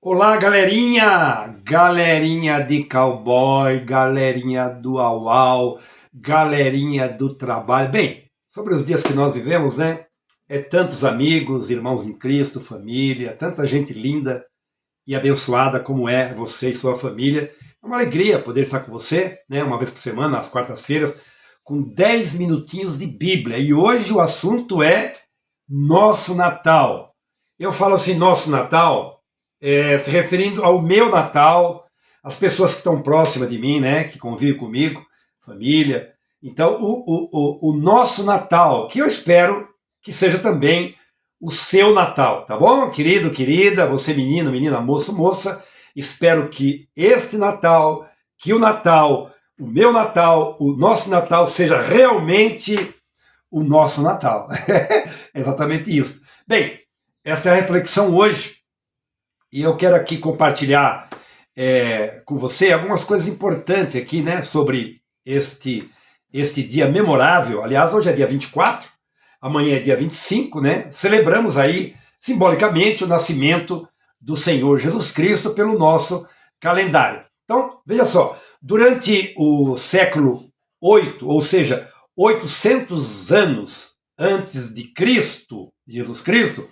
Olá, galerinha! Galerinha de cowboy, galerinha do au-au, galerinha do trabalho. Bem, sobre os dias que nós vivemos, né? É tantos amigos, irmãos em Cristo, família, tanta gente linda e abençoada como é você e sua família. É uma alegria poder estar com você, né? Uma vez por semana, às quartas-feiras, com 10 minutinhos de Bíblia. E hoje o assunto é nosso Natal. Eu falo assim, nosso Natal, se referindo ao meu Natal, as pessoas que estão próximas de mim, né, que convivem comigo, família. Então, o nosso Natal, que eu espero que seja também o seu Natal, tá bom? Querido, querida, você menino, menina, moço, moça, espero que este Natal, que o Natal, o meu Natal, o nosso Natal seja realmente o nosso Natal. É exatamente isso. Bem, essa é a reflexão hoje e eu quero aqui compartilhar com você algumas coisas importantes aqui, né, sobre este dia memorável. Aliás, hoje é dia 24, amanhã é dia 25, né? Celebramos aí, simbolicamente, o nascimento do Senhor Jesus Cristo pelo nosso calendário. Então, veja só, durante o século 8, ou seja, 800 anos antes de Cristo, Jesus Cristo,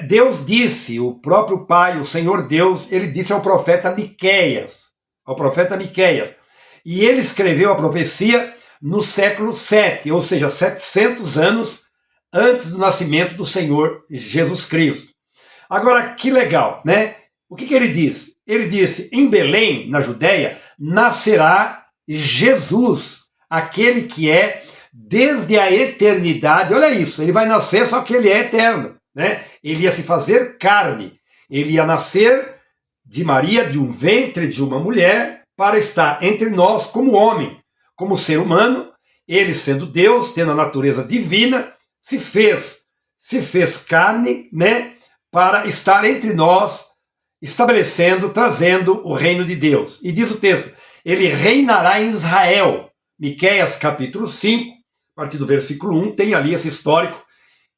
Deus disse, o próprio Pai, o Senhor Deus, ele disse ao profeta Miqueias, e ele escreveu a profecia no século 7, ou seja, 700 anos antes do nascimento do Senhor Jesus Cristo. Agora, que legal, né? O que ele diz? Ele disse, em Belém, na Judéia, nascerá Jesus, aquele que é desde a eternidade. Olha isso, ele vai nascer, só que ele é eterno, né? Ele ia se fazer carne, ele ia nascer de Maria, de um ventre de uma mulher, para estar entre nós como homem, como ser humano. Ele, sendo Deus, tendo a natureza divina, se fez carne, né, para estar entre nós, estabelecendo, trazendo o reino de Deus. E diz o texto, ele reinará em Israel. Miqueias capítulo 5, a partir do versículo 1, tem ali esse histórico,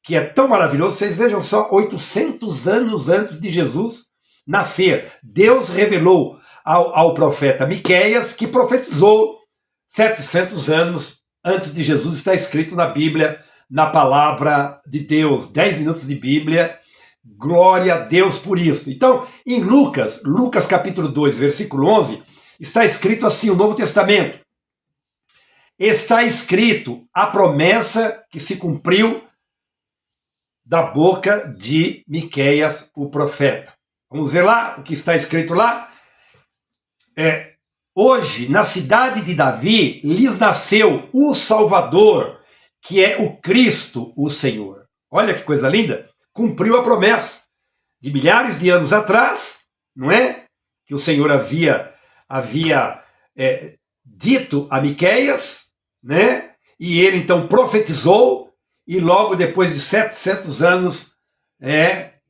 que é tão maravilhoso. Vocês vejam só, 800 anos antes de Jesus nascer, Deus revelou ao profeta Miqueias, que profetizou 700 anos antes de Jesus. Está escrito na Bíblia, na palavra de Deus, 10 minutos de Bíblia, glória a Deus por isso. Então, em Lucas capítulo 2, versículo 11, está escrito assim, o Novo Testamento, está escrito a promessa que se cumpriu da boca de Miqueias, o profeta. Vamos ver lá o que está escrito lá? Hoje, na cidade de Davi, lhes nasceu o Salvador, que é o Cristo, o Senhor. Olha que coisa linda! Cumpriu a promessa de milhares de anos atrás, não é? Que o Senhor havia dito a Miqueias, né? E ele então profetizou, e logo depois de 700 anos,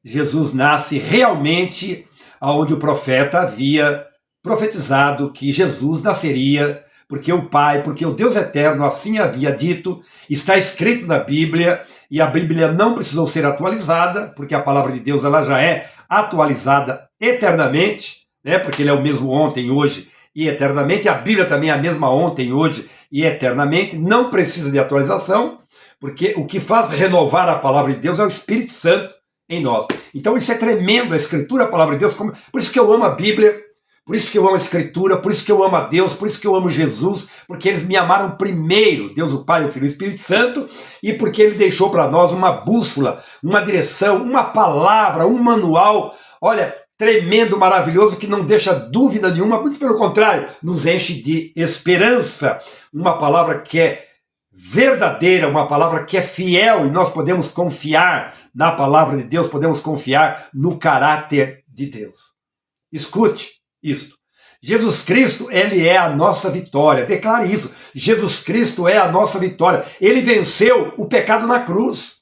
Jesus nasce realmente aonde o profeta havia profetizado que Jesus nasceria, porque o Pai, porque o Deus eterno assim havia dito, está escrito na Bíblia, e a Bíblia não precisou ser atualizada, porque a palavra de Deus ela já é atualizada eternamente, né? Porque ele é o mesmo ontem, hoje e eternamente. A Bíblia também é a mesma ontem, hoje e eternamente, não precisa de atualização, porque o que faz renovar a palavra de Deus é o Espírito Santo em nós. Então isso é tremendo, a Escritura, a palavra de Deus. Por isso que eu amo a Bíblia, por isso que eu amo a Escritura, por isso que eu amo a Deus, por isso que eu amo Jesus, porque eles me amaram primeiro, Deus o Pai, o Filho e o Espírito Santo, e porque ele deixou para nós uma bússola, uma direção, uma palavra, um manual, olha, tremendo, maravilhoso, que não deixa dúvida nenhuma, muito pelo contrário, nos enche de esperança, uma palavra que é verdadeira, uma palavra que é fiel, e nós podemos confiar na palavra de Deus, podemos confiar no caráter de Deus. Escute isto. Jesus Cristo, ele é a nossa vitória. Declare isso. Jesus Cristo é a nossa vitória. Ele venceu o pecado na cruz.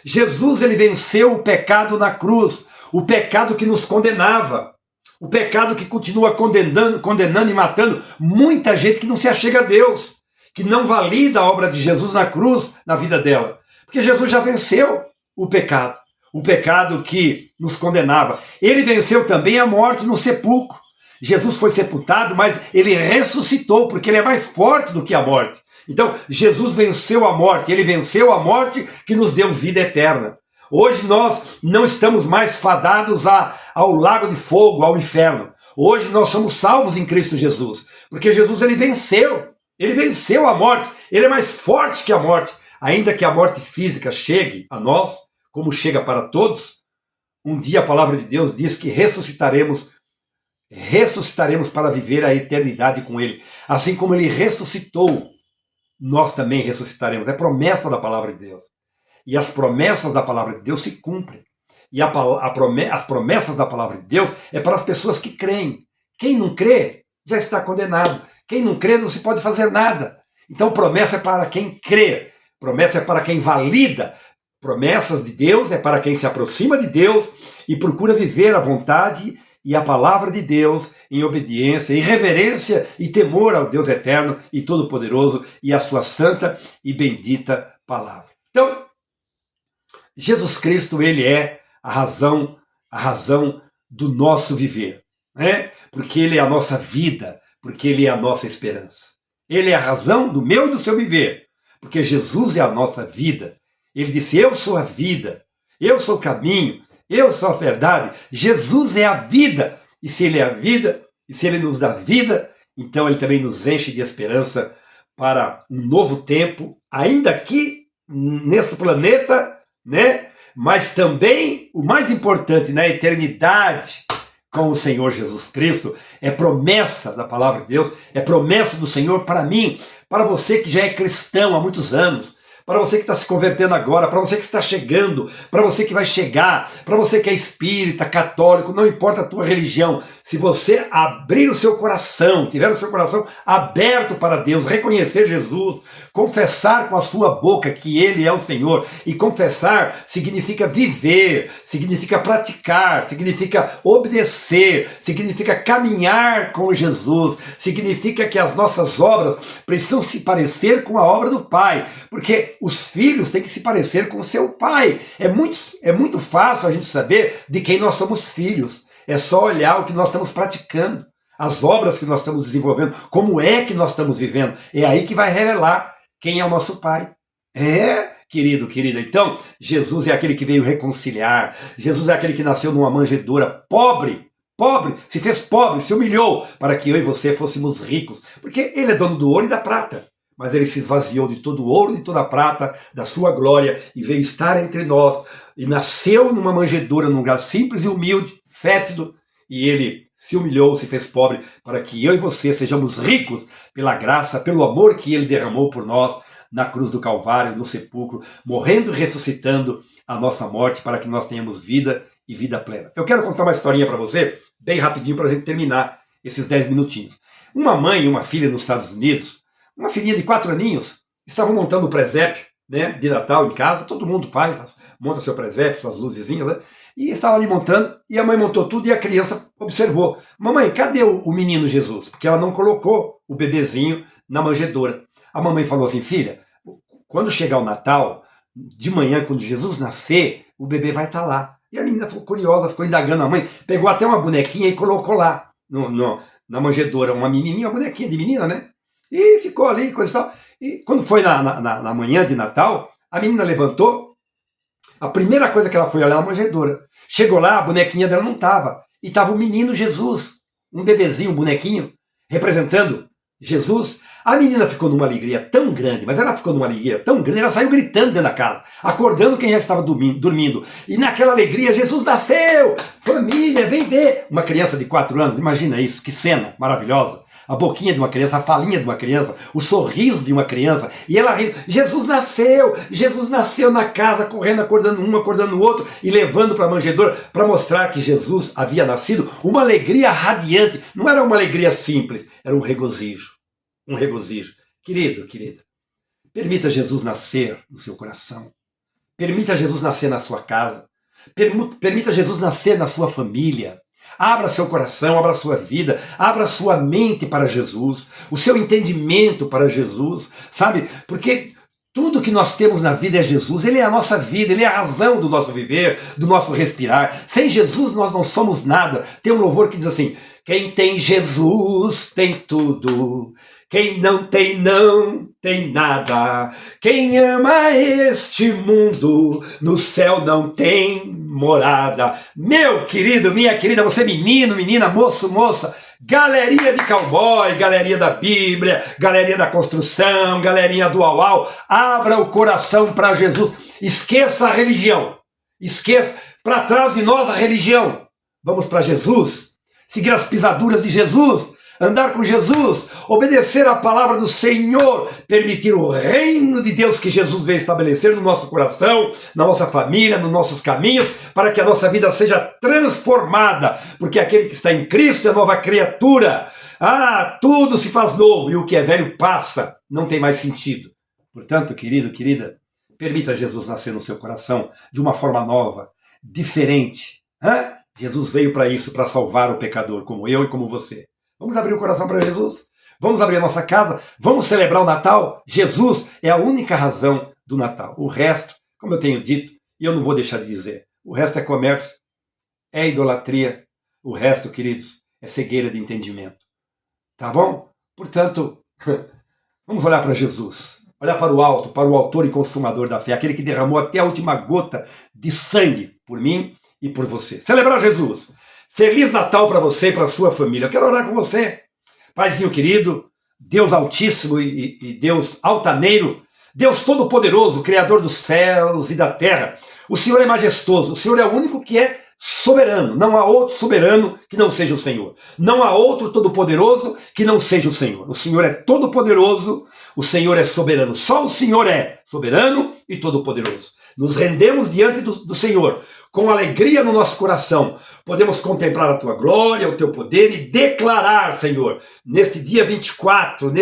Jesus, ele venceu o pecado na cruz. O pecado que nos condenava. O pecado que continua condenando e matando muita gente que não se achega a Deus, que não valida a obra de Jesus na cruz na vida dela. Porque Jesus já venceu o pecado. o pecado que nos condenava. Ele venceu também a morte no sepulcro. Jesus foi sepultado, mas ele ressuscitou, porque ele é mais forte do que a morte. Então, Jesus venceu a morte, ele venceu a morte que nos deu vida eterna. Hoje nós não estamos mais fadados ao lago de fogo, ao inferno. Hoje nós somos salvos em Cristo Jesus, porque Jesus ele venceu a morte, ele é mais forte que a morte. Ainda que a morte física chegue a nós, como chega para todos, um dia a palavra de Deus diz que ressuscitaremos para viver a eternidade com ele. Assim como ele ressuscitou, nós também ressuscitaremos. É promessa da palavra de Deus. E as promessas da palavra de Deus se cumprem. E as promessas da palavra de Deus é para as pessoas que creem. Quem não crê já está condenado. Quem não crê não se pode fazer nada. Então promessa é para quem crê. Promessa é para quem valida. Promessas de Deus é para quem se aproxima de Deus e procura viver a vontade e a palavra de Deus em obediência, em reverência e temor ao Deus eterno e todo-poderoso e a sua santa e bendita palavra. Então, Jesus Cristo, ele é a razão do nosso viver, né? Porque ele é a nossa vida, porque ele é a nossa esperança. Ele é a razão do meu e do seu viver, porque Jesus é a nossa vida. Ele disse, eu sou a vida, eu sou o caminho, eu sou a verdade. Jesus é a vida, e se ele é a vida, e se ele nos dá vida, então ele também nos enche de esperança para um novo tempo, ainda aqui neste planeta, né? Mas também, o mais importante, na eternidade com o Senhor Jesus Cristo, é promessa da palavra de Deus, é promessa do Senhor para mim, para você que já é cristão há muitos anos, para você que está se convertendo agora, para você que está chegando, para você que vai chegar, para você que é espírita, católico, não importa a tua religião, se você abrir o seu coração, tiver o seu coração aberto para Deus, reconhecer Jesus, confessar com a sua boca que Ele é o Senhor, e confessar significa viver, significa praticar, significa obedecer, significa caminhar com Jesus, significa que as nossas obras precisam se parecer com a obra do Pai, porque os filhos têm que se parecer com o seu pai. É muito fácil a gente saber de quem nós somos filhos. É só olhar o que nós estamos praticando, as obras que nós estamos desenvolvendo, como é que nós estamos vivendo. É aí que vai revelar quem é o nosso pai. Querido, querida. Então, Jesus é aquele que veio reconciliar. Jesus é aquele que nasceu numa manjedoura pobre, se fez pobre, se humilhou, para que eu e você fôssemos ricos. Porque ele é dono do ouro e da prata. Mas ele se esvaziou de todo o ouro e de toda a prata, da sua glória, e veio estar entre nós, e nasceu numa manjedoura, num lugar simples e humilde, fétido, e ele se humilhou, se fez pobre, para que eu e você sejamos ricos pela graça, pelo amor que ele derramou por nós, na cruz do Calvário, no sepulcro, morrendo e ressuscitando a nossa morte, para que nós tenhamos vida e vida plena. Eu quero contar uma historinha para você, bem rapidinho, para a gente terminar esses 10 minutinhos. Uma mãe e uma filha nos Estados Unidos, uma filhinha de 4 aninhos, estavam montando o presépio, né, de Natal em casa. Todo mundo faz, monta seu presépio, suas luzezinhas, né? E estava ali montando, e a mãe montou tudo e a criança observou. Mamãe, cadê o menino Jesus? Porque ela não colocou o bebezinho na manjedoura. A mamãe falou assim, filha, quando chegar o Natal, de manhã, quando Jesus nascer, o bebê vai estar lá. E a menina ficou curiosa, ficou indagando a mãe, pegou até uma bonequinha e colocou lá na manjedoura, uma menininha, uma bonequinha de menina, né? E ficou ali, coisa e tal. E quando foi na manhã de Natal, a menina levantou, a primeira coisa que ela foi olhar na manjedoura. Chegou lá, a bonequinha dela não estava. E estava o menino Jesus, um bebezinho, um bonequinho, representando Jesus. A menina ficou numa alegria tão grande, mas ela ficou numa alegria tão grande, ela saiu gritando dentro da casa, acordando quem já estava dormindo. E naquela alegria, Jesus nasceu! Família, vem ver! Uma criança de 4 anos, imagina isso, que cena maravilhosa. A boquinha de uma criança, a falinha de uma criança, o sorriso de uma criança, e ela rindo, Jesus nasceu na casa, correndo, acordando um, acordando o outro, e levando para a manjedoura, para mostrar que Jesus havia nascido, uma alegria radiante, não era uma alegria simples, era um regozijo, Querido, querida, permita Jesus nascer no seu coração, permita Jesus nascer na sua casa, permita Jesus nascer na sua família. Abra seu coração, abra sua vida, abra sua mente para Jesus, o seu entendimento para Jesus, sabe? Porque Tudo que nós temos na vida é Jesus, Ele é a nossa vida, Ele é a razão do nosso viver, do nosso respirar. Sem Jesus nós não somos nada. Tem um louvor que diz assim: quem tem Jesus tem tudo, quem não tem nada. Quem ama este mundo, no céu não tem morada. Meu querido, minha querida, você menino, menina, moço, moça, galerinha de cowboy, galerinha da Bíblia, galerinha da construção, galerinha do au-au, abra o coração para Jesus. Esqueça a religião. Esqueça, para trás de nós a religião. Vamos para Jesus, seguir as pisaduras de Jesus, andar com Jesus, obedecer a palavra do Senhor, permitir o reino de Deus que Jesus veio estabelecer no nosso coração, na nossa família, nos nossos caminhos, para que a nossa vida seja transformada, porque aquele que está em Cristo é nova criatura. Tudo se faz novo e o que é velho passa, não tem mais sentido. Portanto, querido, querida, permita Jesus nascer no seu coração de uma forma nova, diferente. Jesus veio para isso, para salvar o pecador, como eu e como você. Vamos abrir o coração para Jesus? Vamos abrir a nossa casa? Vamos celebrar o Natal? Jesus é a única razão do Natal. O resto, como eu tenho dito, e eu não vou deixar de dizer, o resto é comércio, é idolatria, o resto, queridos, é cegueira de entendimento. Tá bom? Portanto, vamos olhar para Jesus, olhar para o alto, para o autor e consumador da fé, aquele que derramou até a última gota de sangue por mim e por você. Celebrar Jesus. Feliz Natal para você e para a sua família. Eu quero orar com você. Paizinho querido, Deus altíssimo e Deus altaneiro, Deus todo-poderoso, Criador dos céus e da terra. O Senhor é majestoso, o Senhor é o único que é soberano. Não há outro soberano que não seja o Senhor. Não há outro todo-poderoso que não seja o Senhor. O Senhor é todo-poderoso, o Senhor é soberano. Só o Senhor é soberano e todo-poderoso. Nos rendemos diante do Senhor, com alegria no nosso coração. Podemos contemplar a tua glória, o teu poder e declarar, Senhor, neste dia 24,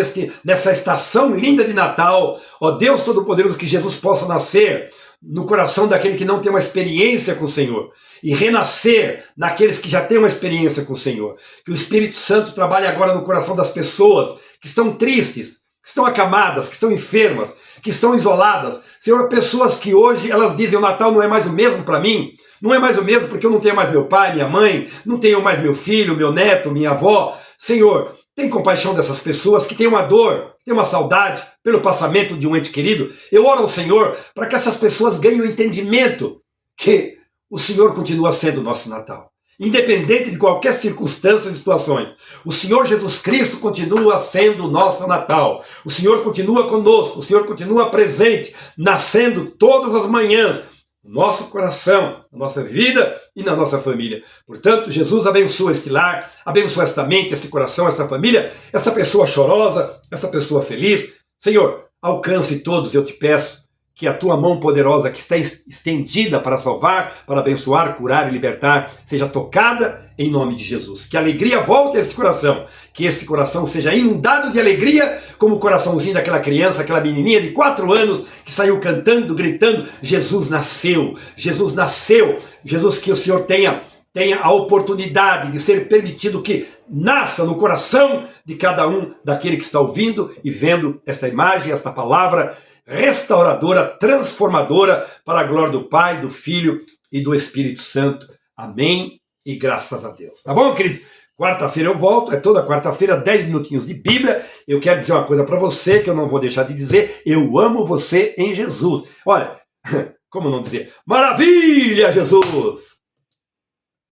nessa estação linda de Natal, ó Deus Todo-Poderoso, que Jesus possa nascer no coração daquele que não tem uma experiência com o Senhor e renascer naqueles que já têm uma experiência com o Senhor. Que o Espírito Santo trabalhe agora no coração das pessoas que estão tristes, que estão acamadas, que estão enfermas, que estão isoladas. Senhor, pessoas que hoje elas dizem: o Natal não é mais o mesmo para mim, não é mais o mesmo porque eu não tenho mais meu pai, minha mãe, não tenho mais meu filho, meu neto, minha avó. Senhor, tem compaixão dessas pessoas que têm uma dor, têm uma saudade pelo passamento de um ente querido. Eu oro ao Senhor para que essas pessoas ganhem o entendimento que o Senhor continua sendo o nosso Natal. Independente de qualquer circunstância e situações, o Senhor Jesus Cristo continua sendo o nosso Natal. O Senhor continua conosco, o Senhor continua presente, nascendo todas as manhãs no nosso coração, na nossa vida e na nossa família. Portanto, Jesus abençoa este lar, abençoa esta mente, este coração, esta família, esta pessoa chorosa, essa pessoa feliz. Senhor, alcance todos, eu te peço, que a tua mão poderosa que está estendida para salvar, para abençoar, curar e libertar, seja tocada em nome de Jesus. Que a alegria volte a este coração, que este coração seja inundado de alegria, como o coraçãozinho daquela criança, aquela menininha de 4 anos, que saiu cantando, gritando: Jesus nasceu, Jesus nasceu. Jesus, que o Senhor tenha a oportunidade de ser permitido que nasça no coração de cada um daquele que está ouvindo e vendo esta imagem, esta palavra restauradora, transformadora, para a glória do Pai, do Filho e do Espírito Santo. Amém e graças a Deus. Tá bom, querido? Quarta-feira eu volto, é toda quarta-feira, 10 minutinhos de Bíblia. Eu quero dizer uma coisa para você que eu não vou deixar de dizer: eu amo você em Jesus. Olha, como não dizer? Maravilha, Jesus!